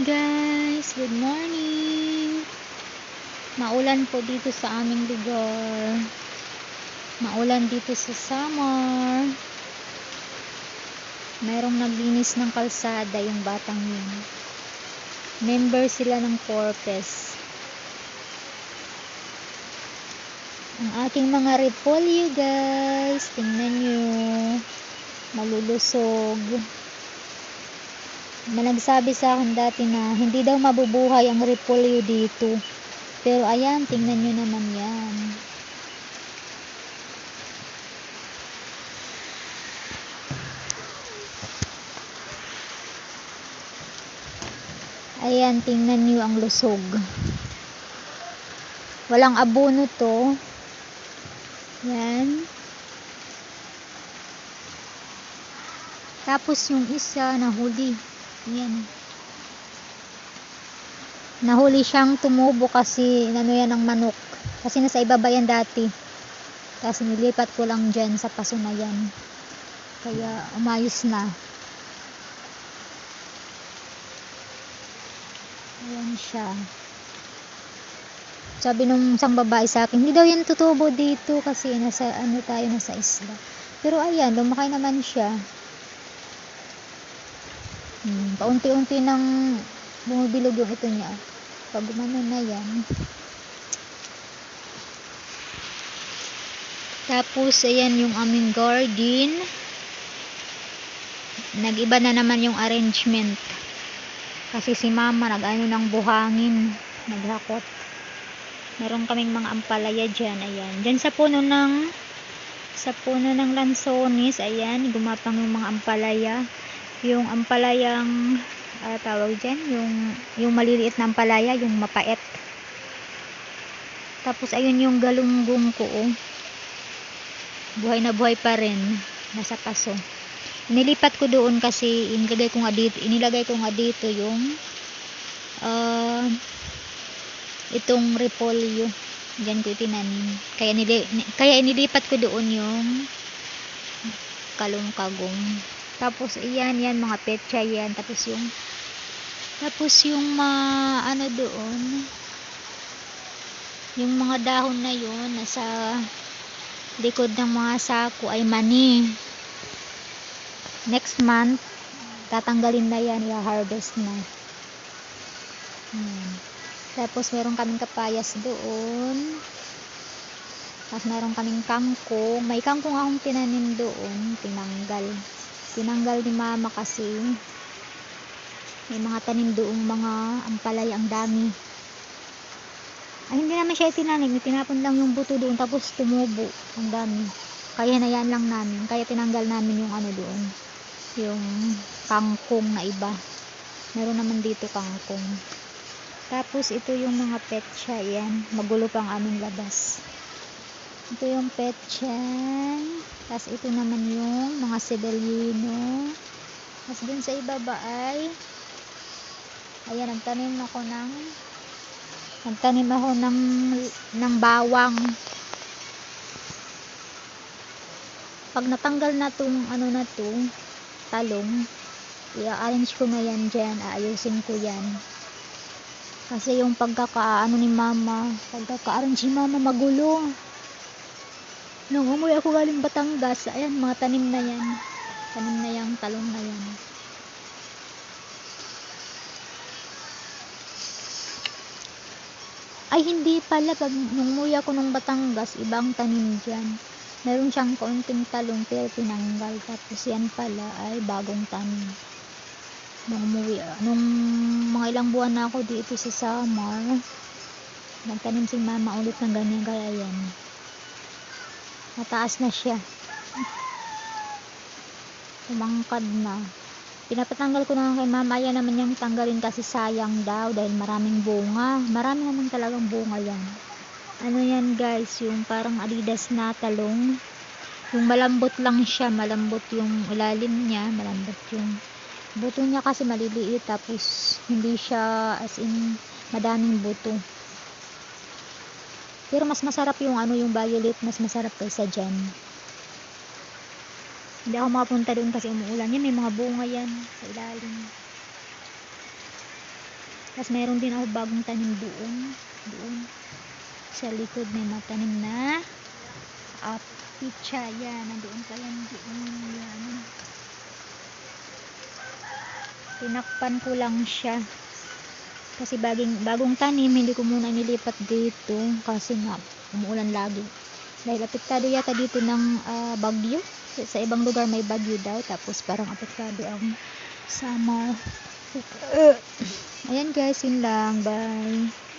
Guys, good morning. Maulan po dito sa aming lugar. Maulan dito sa summer. Mayroong naglinis ng kalsada yung batang yun. Member sila ng Corpes. Ang aking mga repolyo guys, tingnan nyo. Malulusog. Nagsabi sa akin dati na hindi daw mabubuhay ang repolyo dito. Pero ayan, tingnan nyo naman yan. Ayan, tingnan nyo ang lusog. Walang abono to. Yan. Tapos yung isa nahuli. Yan. Nahuli siyang tumubo kasi ano yan ng manok. Kasi nasa ibaba yan dati. Tapos nilipat ko lang dyan sa paso na yan. Kaya umayos na. Ayan siya. Sabi nung isang babae sa akin, hindi daw yan tutubo dito kasi nasa ano tayo, nasa isla. Pero ayan, lumaki naman siya. Paunti-unti nang bumibilog yung ito niya. Pag gumano na yan. Tapos ayan yung aming garden. Nag-iba na naman yung arrangement. Kasi si mama nag-ano ng buhangin. Naghakot. Meron kaming mga ampalaya dyan. Ayan. Dyan sa puno ng lansones. Ayan. Gumapang yung mga ampalaya. Yung ampalayang tawag dyan. Yung maliliit na ampalaya. Yung mapait. Tapos ayun yung galunggong ko. Buhay na buhay pa rin. Nasa paso. Nilipat ko doon kasi inilagay ko nga dito yung itong repolyo. Diyan ko itinanim. Kaya inilipat ko doon yung kalong-kagong. Tapos yan mga petsa yan. Tapos yung ano doon, yung mga dahon na yun nasa likod ng mga sako ay mani. Next month tatanggalin na yan, i-harvest na. Tapos meron kaming kapayas doon. Tapos meron kaming kangkong. May kangkong akong tinanim doon. Tinanggal ni mama kasi may mga tanim doong mga ampalaya ang dami. Ay hindi naman siya itinanim. Tinapon lang yung buto doon tapos tumubo. Ang dami. Kaya hinayaan lang namin. Kaya tinanggal namin yung ano doon. Yung kangkong na iba. Meron naman dito kangkong. Tapos ito yung mga petsa. Yan. Magulo pang aming labas. Ito yung petsa. Tapos ito naman yung mga sebellino. Tapos dun sa ibaba ay ayan, nagtanim ako ng bawang. Pag natanggal na tong ano na to, talong, i-arrange ko na yan dyan, aayusin ko yan. Kasi yung pagkakaarrange ni mama magulo. Nung umuwi ako galing Batangas, ayan, mga tanim na yan. Tanim na yung talong na yan. Ay, hindi pala. Nung umuwi ako ng Batangas, ibang tanim dyan. Meron siyang kaunting talong, pero tinanggal. Tapos yan pala ay bagong tanim. Nung mga ilang buwan na ako dito sa summer, nagtanim si mama ulit ng ganyan. Kaya yan. Mataas na siya. Tumangkad na. Pinapatanggal ko na kay mama. Ayan naman yung tanggalin kasi sayang daw dahil maraming bunga. Marami naman talagang bunga yan. Ano yan guys, yung parang Adidas na talong. Yung malambot lang siya. Malambot yung ilalim niya. Malambot yung buto niya kasi maliliit. Tapos hindi siya as in madaming buto. Pero mas masarap yung yung violet, mas masarap kaysa dyan. Hindi ako makapunta doon kasi umuulan. Yan, may mga bunga yan sa ilalim. Tapos meron din ako bagong tanim doon. Doon. Sa likod may matanim na pichaya. Nandoon pa yan doon. Yan. Tinakpan ko lang siya. Kasi bagong tanim, hindi ko muna nilipat dito. Kasi nga, umuulan lagi. Dahil apektado yata dito ng bagyo. Sa ibang lugar may bagyo daw. Tapos parang apektado ang summer. Ayan guys, yun lang. Bye.